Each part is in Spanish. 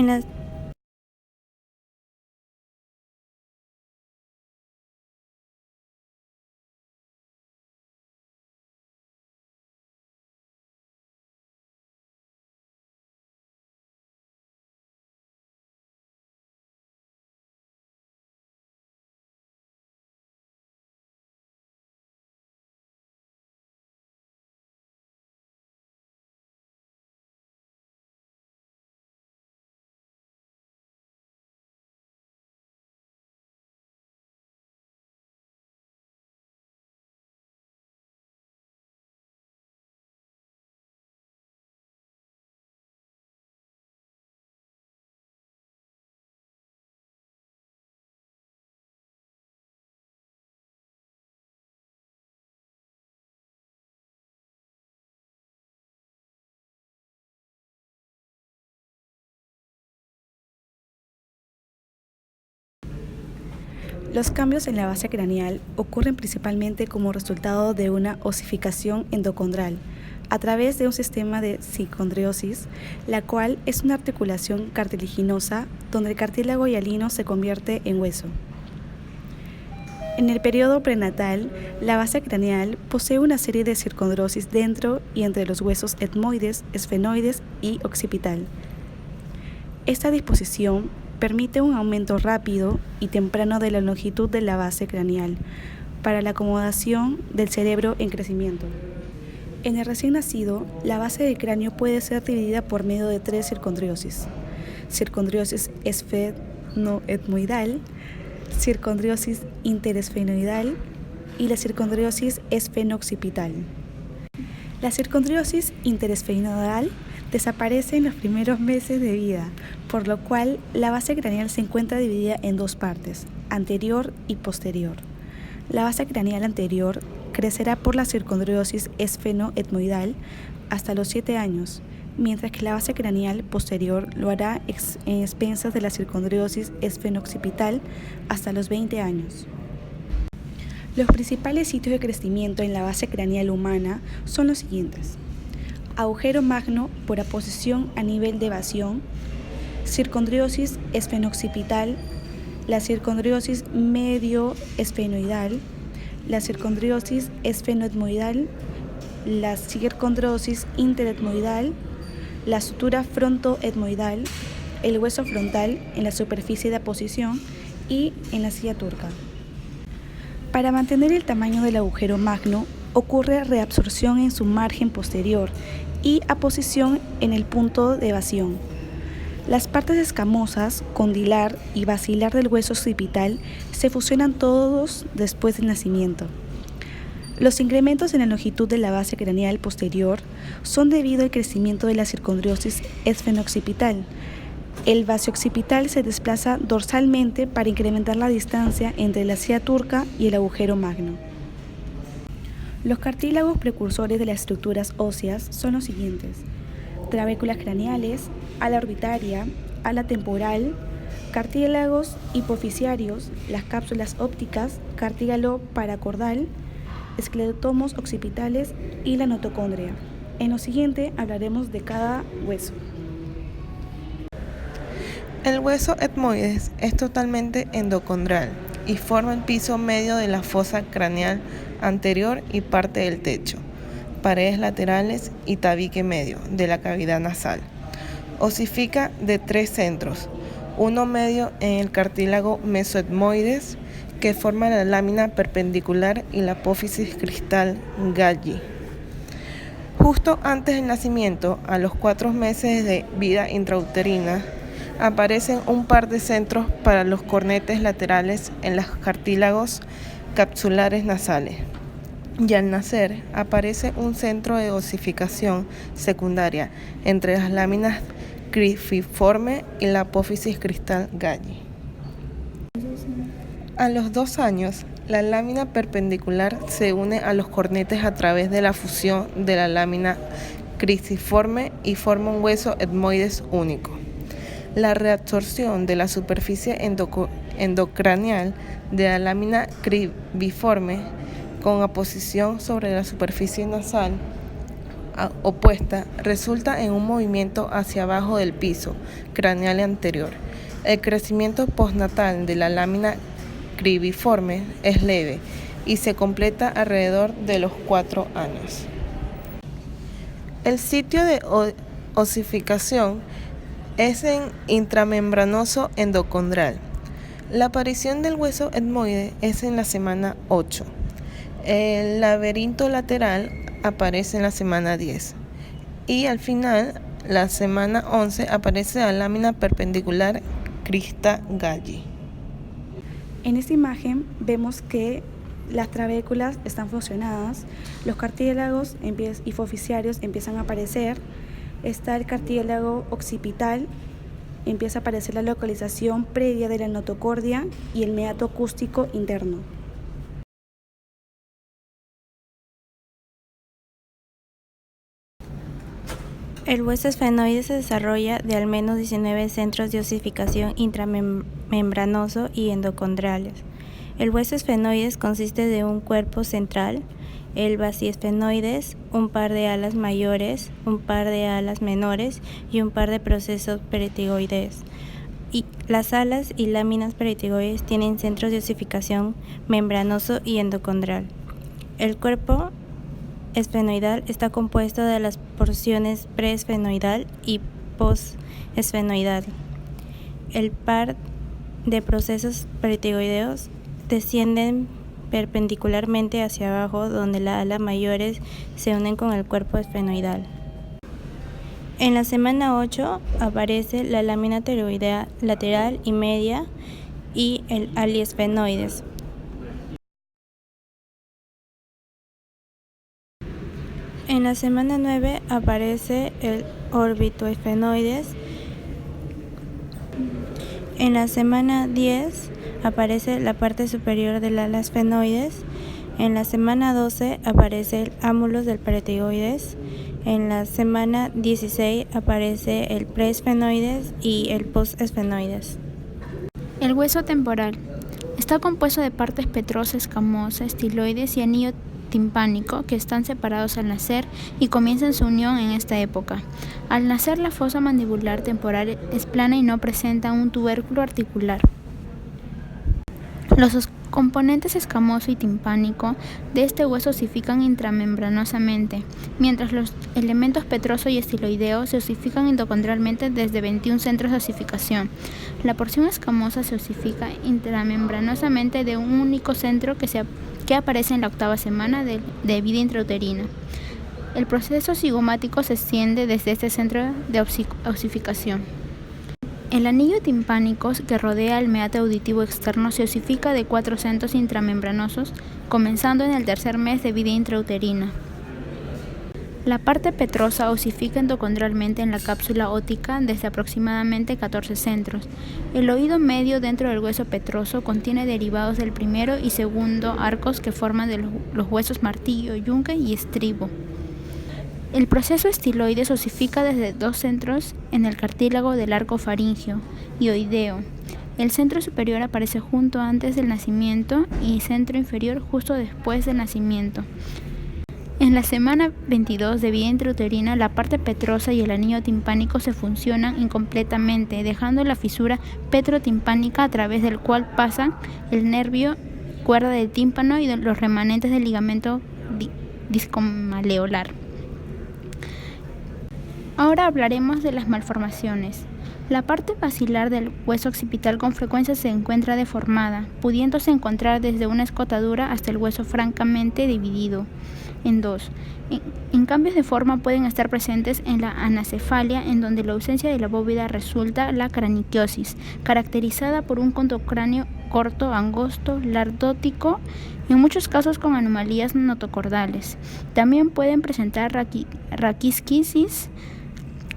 En la Los cambios en la base craneal ocurren principalmente como resultado de una osificación endocondral a través de un sistema de psicondriosis, la cual es una articulación cartilaginosa donde el cartílago hialino se convierte en hueso. En el periodo prenatal, la base craneal posee una serie de circondrosis dentro y entre los huesos etmoides, esfenoides y occipital. Esta disposición permite un aumento rápido y temprano de la longitud de la base craneal para la acomodación del cerebro en crecimiento. En el recién nacido, la base del cráneo puede ser dividida por medio de 3 circondriosis: circondriosis esfenoetmoidal, circondriosis interesfenoidal y la circondriosis esfeno-occipital. La circondriosis interesfenoidal desaparece en los primeros meses de vida, por lo cual la base craneal se encuentra dividida en 2 partes, anterior y posterior. La base craneal anterior crecerá por la circondriosis esfeno-etmoidal hasta los 7 años, mientras que la base craneal posterior lo hará en expensas de la circondriosis esfeno-occipital hasta los 20 años. Los principales sitios de crecimiento en la base craneal humana son los siguientes: agujero magno por aposición a nivel de evasión, circondriosis esfeno-occipital, la circondriosis medio-esfenoidal, la circondriosis esfenoetmoidal, la circondriosis interetmoidal, la sutura frontoetmoidal, el hueso frontal en la superficie de aposición y en la silla turca. Para mantener el tamaño del agujero magno, ocurre reabsorción en su margen posterior y aposición en el punto de evasión. Las partes escamosas, condilar y basilar del hueso occipital se fusionan todos después del nacimiento. Los incrementos en la longitud de la base craneal posterior son debido al crecimiento de la circondriosis esfeno-occipital. El base occipital se desplaza dorsalmente para incrementar la distancia entre la silla turca y el agujero magno. Los cartílagos precursores de las estructuras óseas son los siguientes: trabéculas craneales, ala orbitaria, ala temporal, cartílagos hipofisiarios, las cápsulas ópticas, cartílago paracordal, esclerotomos occipitales y la notocondria. En lo siguiente hablaremos de cada hueso. El hueso etmoides es totalmente endocondral y forma el piso medio de la fosa craneal anterior y parte del techo, paredes laterales y tabique medio de la cavidad nasal. Osifica de 3 centros, uno medio en el cartílago mesoetmoides, que forma la lámina perpendicular y la apófisis cristal Galli. Justo antes del nacimiento, a los 4 meses de vida intrauterina, aparecen un par de centros para los cornetes laterales en los cartílagos capsulares nasales. Y al nacer, aparece un centro de osificación secundaria entre las láminas crififorme y la apófisis cristal Galli. A los 2 años, la lámina perpendicular se une a los cornetes a través de la fusión de la lámina crififorme y forma un hueso etmoides único. La reabsorción de la superficie endocraneal de la lámina cribiforme con aposición sobre la superficie nasal opuesta resulta en un movimiento hacia abajo del piso craneal anterior. El crecimiento postnatal de la lámina cribiforme es leve y se completa alrededor de los 4 años. El sitio de osificación es en intramembranoso endocondral. La aparición del hueso etmoide es en la semana 8. El laberinto lateral aparece en la semana 10. Y al final, la semana 11, aparece la lámina perpendicular crista Galli. En esta imagen vemos que las trabéculas están fusionadas, los cartílagos hipoficiarios empiezan a aparecer, está el cartílago occipital, empieza a aparecer la localización previa de la notocordia y el meato acústico interno. El hueso esfenoide se desarrolla de al menos 19 centros de osificación intramembranoso y endocondriales. El hueso esfenoide consiste de un cuerpo central, el basiesfenoides, un par de alas mayores, un par de alas menores y un par de procesos peritigoides. Y las alas y láminas peritigoides tienen centros de osificación membranoso y endocondral. El cuerpo esfenoidal está compuesto de las porciones preesfenoidal y posesfenoidal. El par de procesos peritigoideos descienden perpendicularmente hacia abajo, donde las alas mayores se unen con el cuerpo esfenoidal. En la semana 8 aparece la lámina pteroidea lateral y media y el aliesfenoides. En la semana 9 aparece el orbitoesfenoides. En la semana 10 aparece la parte superior del ala esfenoides. En la semana 12 aparece el ámulus del peritigoides. En la semana 16 aparece el preesfenoides y el posesfenoides. El hueso temporal está compuesto de partes petrosa, escamosa, estiloides y anillo timpánico que están separados al nacer y comienzan su unión en esta época. Al nacer, la fosa mandibular temporal es plana y no presenta un tubérculo articular. Los componentes escamoso y timpánico de este hueso osifican intramembranosamente, mientras los elementos petroso y estiloideo se osifican endocondrialmente desde 21 centros de osificación. La porción escamosa se osifica intramembranosamente de un único centro que aparece en la 8ª semana de vida intrauterina. El proceso cigomático se extiende desde este centro de osificación. El anillo timpánico que rodea el meato auditivo externo se osifica de 4 centros intramembranosos, comenzando en el 3er mes de vida intrauterina. La parte petrosa osifica endocondrialmente en la cápsula óptica desde aproximadamente 14 centros. El oído medio dentro del hueso petroso contiene derivados del primero y segundo arcos que forman de los huesos martillo, yunque y estribo. El proceso estiloides osifica desde 2 centros en el cartílago del arco faríngeo y oideo. El centro superior aparece justo antes del nacimiento y centro inferior justo después del nacimiento. En la semana 22 de vida intrauterina, la parte petrosa y el anillo timpánico se fusionan incompletamente, dejando la fisura petrotimpánica a través del cual pasan el nervio, cuerda del tímpano y los remanentes del ligamento discomaleolar. Ahora hablaremos de las malformaciones. La parte basilar del hueso occipital con frecuencia se encuentra deformada, pudiéndose encontrar desde una escotadura hasta el hueso francamente dividido en dos. En cambios de forma pueden estar presentes en la anacefalia, en donde la ausencia de la bóveda resulta la craniquiosis, caracterizada por un contocráneo corto, angosto, lardótico, en muchos casos con anomalías notocordales. También pueden presentar raquisquisis.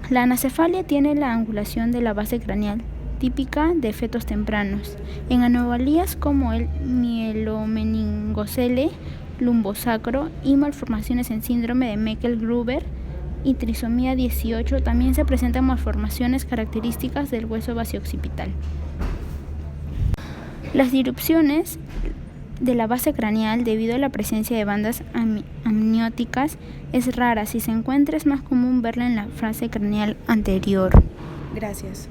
La anacefalia tiene la angulación de la base craneal, típica de fetos tempranos. En anomalías como el mielomeningocele, lumbosacro y malformaciones en síndrome de Meckel-Gruber y trisomía 18 también se presentan malformaciones características del hueso basioccipital. Las disrupciones de la base craneal debido a la presencia de bandas amnióticas es rara. Si se encuentra, es más común verla en la fase craneal anterior. Gracias.